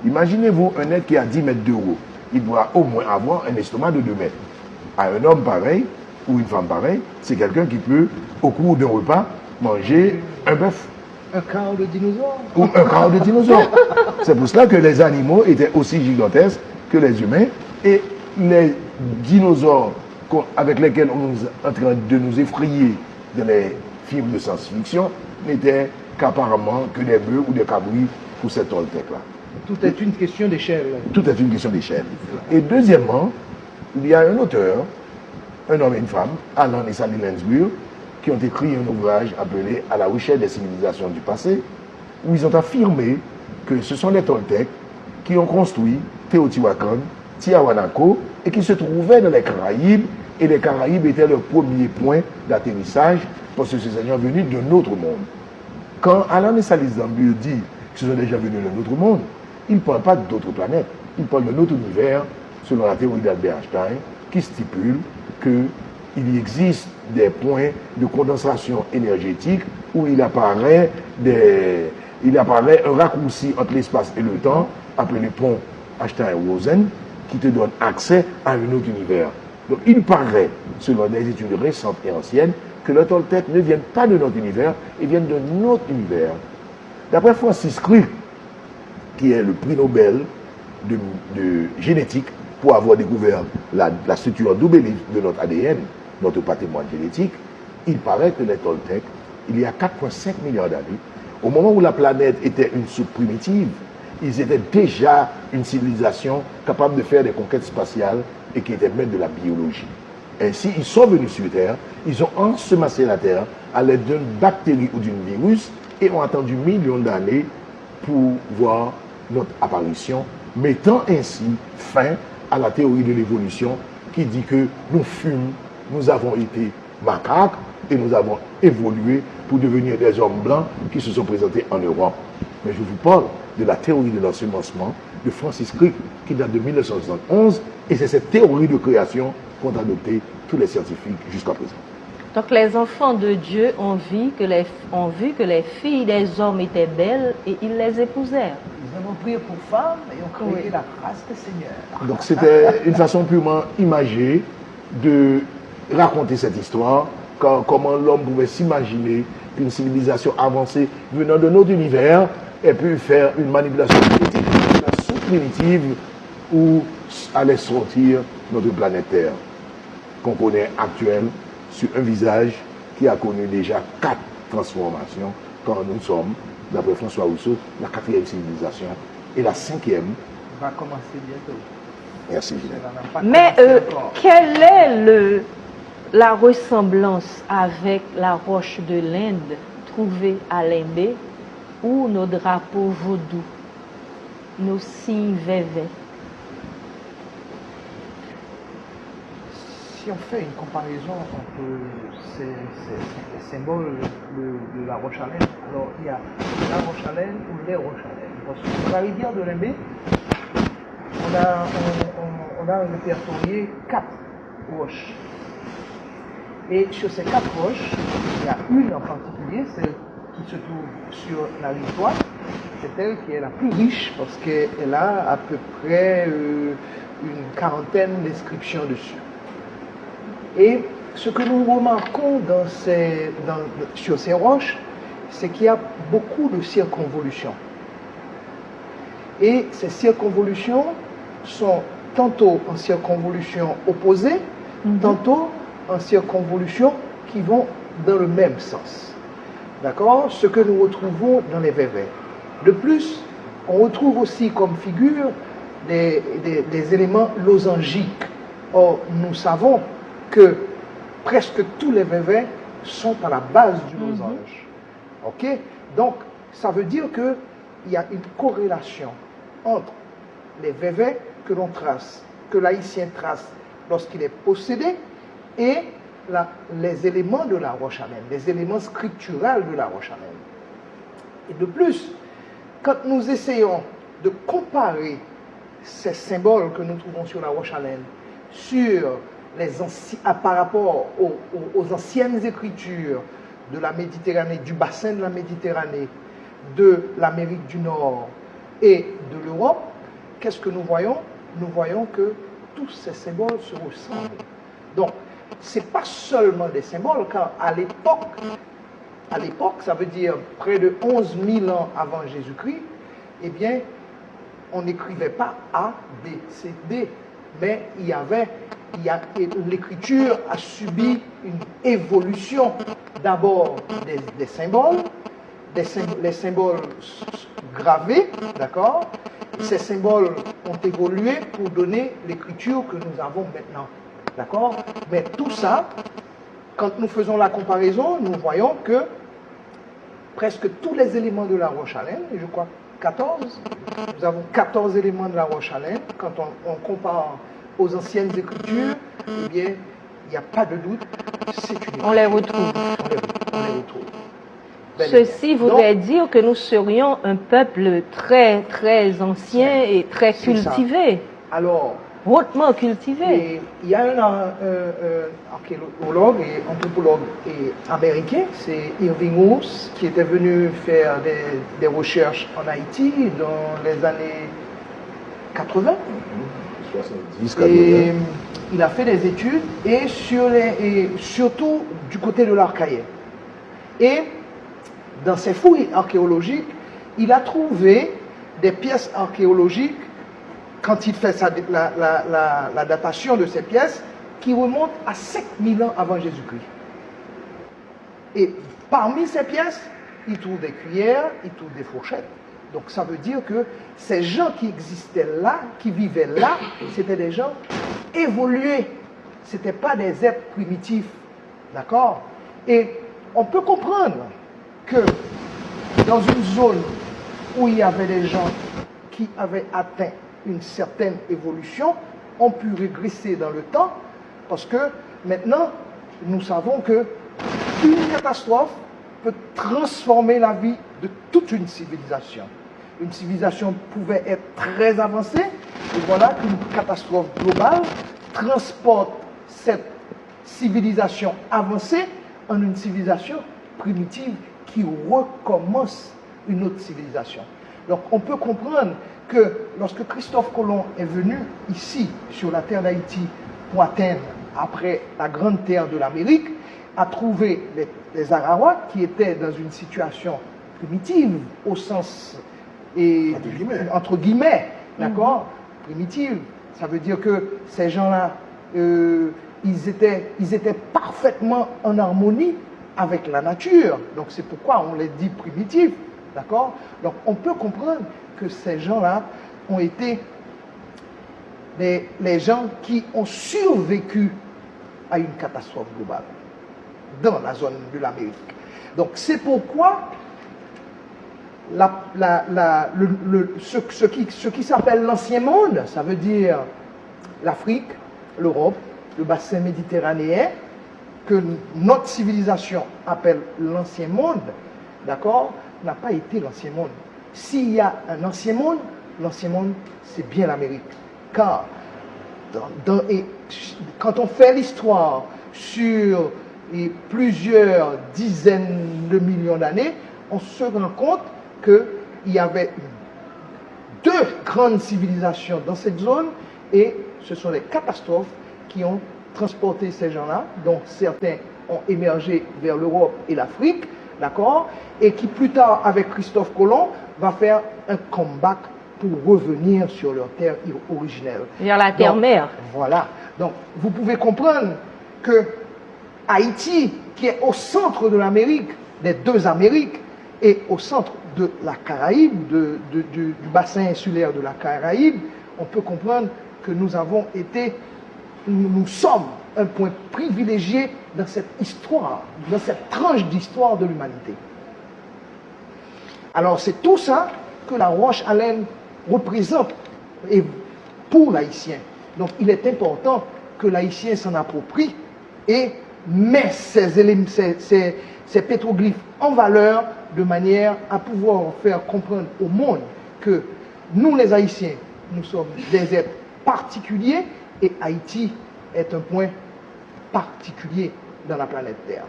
Imaginez-vous un être qui a 10 mètres de haut. Il doit au moins avoir un estomac de 2 mètres. À un homme pareil, ou une femme pareille, c'est quelqu'un qui peut, au cours d'un repas, manger un bœuf. Un quart de dinosaure. Ou un quart de dinosaure. C'est pour cela que les animaux étaient aussi gigantesques que les humains. Et les dinosaures avec lesquels on est en train de nous effrayer dans les films de science-fiction n'étaient qu'apparemment que des bœufs ou des cabris pour ces Toltecs-là. Tout est une question d'échelle. Tout est une question d'échelle. Et deuxièmement, il y a un auteur, un homme et une femme, Alan et Sally Lansbury, qui ont écrit un ouvrage appelé À la recherche des civilisations du passé, où ils ont affirmé que ce sont les Toltecs qui ont construit Teotihuacan, Tiahuanaco, et qui se trouvaient dans les Caraïbes, et les Caraïbes étaient le premier point d'atterrissage parce que ces seigneurs venus d'un autre monde. Quand Alan et Sally Lansbury disent qu'ils sont déjà venus d'un autre monde, ils ne parlent pas d'autres planètes, ils parlent d'un autre univers, selon la théorie d'Albert Einstein, qui stipule qu'il existe des points de condensation énergétique où il apparaît un raccourci entre l'espace et le temps, appelé pont Einstein-Rosen, qui te donne accès à un autre univers. Donc il paraît, selon des études récentes et anciennes, que les Toltecs ne viennent pas de notre univers, ils viennent d'un autre univers. D'après Francis Crick, qui est le prix Nobel de génétique, pour avoir découvert la structure double de notre ADN, notre patrimoine génétique, il paraît que les Toltecs, il y a 4,5 milliards d'années, au moment où la planète était une soupe primitive, ils étaient déjà une civilisation capable de faire des conquêtes spatiales et qui était maître de la biologie. Ainsi, ils sont venus sur Terre, ils ont ensemencé la Terre à l'aide d'une bactérie ou d'un virus et ont attendu millions d'années pour voir notre apparition, mettant ainsi fin à la théorie de l'évolution qui dit que nous avons été macaques et nous avons évolué pour devenir des hommes blancs qui se sont présentés en Europe. Mais je vous parle de la théorie de l'ensemencement de Francis Crick qui date de 1971 et c'est cette théorie de création qu'ont adopté tous les scientifiques jusqu'à présent. Donc les enfants de Dieu ont vu que les filles des hommes étaient belles et ils les épousèrent. Ils ont prié pour femmes et ont créé la race des seigneurs. Donc c'était une façon purement imagée de raconter cette histoire, comment l'homme pouvait s'imaginer qu'une civilisation avancée venant de notre univers ait pu faire une manipulation politique, une manipulation primitive où allait sortir notre planète Terre, qu'on connaît actuelle, sur un visage qui a connu déjà 4 transformations quand nous sommes, d'après François Rousseau, la 4e civilisation et la 5e va commencer bientôt. Merci, Gilles. Mais quelle est la ressemblance avec la roche de l'Inde trouvée à Limbé ou nos drapeaux vaudous, nos signes vévés? Si on fait une comparaison entre ces symboles de la Roche-à-Laine, alors il y a la Roche-à-Laine ou les Roches-à-Laine. Parce que sur la rivière de Limbé, on a répertorié 4 roches. Et sur ces 4 roches, il y a une en particulier, celle qui se trouve sur la rive droite. C'est elle qui est la plus riche parce qu'elle a à peu près une quarantaine d'inscriptions dessus. Et ce que nous remarquons sur ces roches, c'est qu'il y a beaucoup de circonvolutions. Et ces circonvolutions sont tantôt en circonvolution opposée, tantôt en circonvolution qui vont dans le même sens. D'accord? Ce que nous retrouvons dans les vévets. De plus, on retrouve aussi comme figure des éléments losangiques. Or, nous savons que presque tous les vévets sont à la base du losange. Ok? Donc, ça veut dire qu'il y a une corrélation entre les vévets que l'on trace, que l'haïtien trace lorsqu'il est possédé, et les éléments de la Roche-à-Laine, les éléments scripturaux de la Roche-à-Laine. Et de plus, quand nous essayons de comparer ces symboles que nous trouvons sur la Roche-à-Laine par rapport aux anciennes écritures de la Méditerranée, du bassin de la Méditerranée, de l'Amérique du Nord et de l'Europe, qu'est-ce que nous voyons? Nous voyons que tous ces symboles se ressemblent. Donc, ce n'est pas seulement des symboles, car à l'époque, ça veut dire près de 11 000 ans avant Jésus-Christ, eh bien, on n'écrivait pas A, B, C, D, mais l'écriture a subi une évolution d'abord des symboles, les symboles gravés, d'accord? Ces symboles ont évolué pour donner l'écriture que nous avons maintenant, d'accord? Mais tout ça, quand nous faisons la comparaison, nous voyons que presque tous les éléments de la roche à laine, et je crois 14, nous avons 14 éléments de la roche à laine, quand on compare aux anciennes écritures, eh bien, il n'y a pas de doute, c'est une écriture. On les retrouve. On les retrouve. Ceci voudrait dire que nous serions un peuple très, très ancien et très cultivé. Alors, hautement cultivé. Et il y a un archéologue et anthropologue américain, c'est Irving Roos, qui était venu faire des recherches en Haïti dans les années 80. 70, 80. Et il a fait des études et surtout du côté de l'Archaïen. Et dans ses fouilles archéologiques, il a trouvé des pièces archéologiques, quand il fait la datation de ces pièces, qui remontent à 5000 ans avant Jésus-Christ. Et parmi ces pièces, il trouve des cuillères, il trouve des fourchettes. Donc ça veut dire que ces gens qui existaient là, qui vivaient là, c'était des gens évolués. Ce n'étaient pas des êtres primitifs. D'accord? Et on peut comprendre que dans une zone où il y avait des gens qui avaient atteint une certaine évolution, ont pu régresser dans le temps, parce que maintenant, nous savons que une catastrophe peut transformer la vie de toute une civilisation. Une civilisation pouvait être très avancée, et voilà qu'une catastrophe globale transporte cette civilisation avancée en une civilisation primitive qui recommence une autre civilisation. Donc on peut comprendre que lorsque Christophe Colomb est venu ici, sur la terre d'Haïti, pour atteindre, après la grande terre de l'Amérique, a trouvé les Arawaks qui étaient dans une situation primitive, au sens, entre guillemets, d'accord, primitive. Ça veut dire que ces gens-là, ils étaient parfaitement en harmonie avec la nature. Donc c'est pourquoi on les dit primitifs, d'accord. Donc on peut comprendre que ces gens-là ont été les gens qui ont survécu à une catastrophe globale dans la zone de l'Amérique. Donc c'est pourquoi ce qui s'appelle l'ancien monde, ça veut dire l'Afrique, l'Europe, le bassin méditerranéen, que notre civilisation appelle l'ancien monde, d'accord, n'a pas été l'ancien monde. S'il y a un ancien monde, l'ancien monde, c'est bien l'Amérique. Car quand on fait l'histoire sur plusieurs dizaines de millions d'années, on se rend compte qu'il y avait deux grandes civilisations dans cette zone, et ce sont les catastrophes qui ont transporté ces gens-là, dont certains ont émergé vers l'Europe et l'Afrique, d'accord, et qui plus tard, avec Christophe Colomb, va faire un comeback pour revenir sur leur terre originelle. Vers la terre-mère. Voilà. Donc, vous pouvez comprendre que Haïti, qui est au centre de l'Amérique, des deux Amériques, et au centre de la Caraïbe, du bassin insulaire de la Caraïbe, on peut comprendre que nous sommes un point privilégié dans cette histoire, dans cette tranche d'histoire de l'humanité. Alors c'est tout ça que la roche à laine représente et pour l'Haïtien. Donc il est important que l'Haïtien s'en approprie et met ces pétroglyphes en valeur de manière à pouvoir faire comprendre au monde que nous les Haïtiens, nous sommes des êtres particuliers et Haïti est un point particulier dans la planète Terre.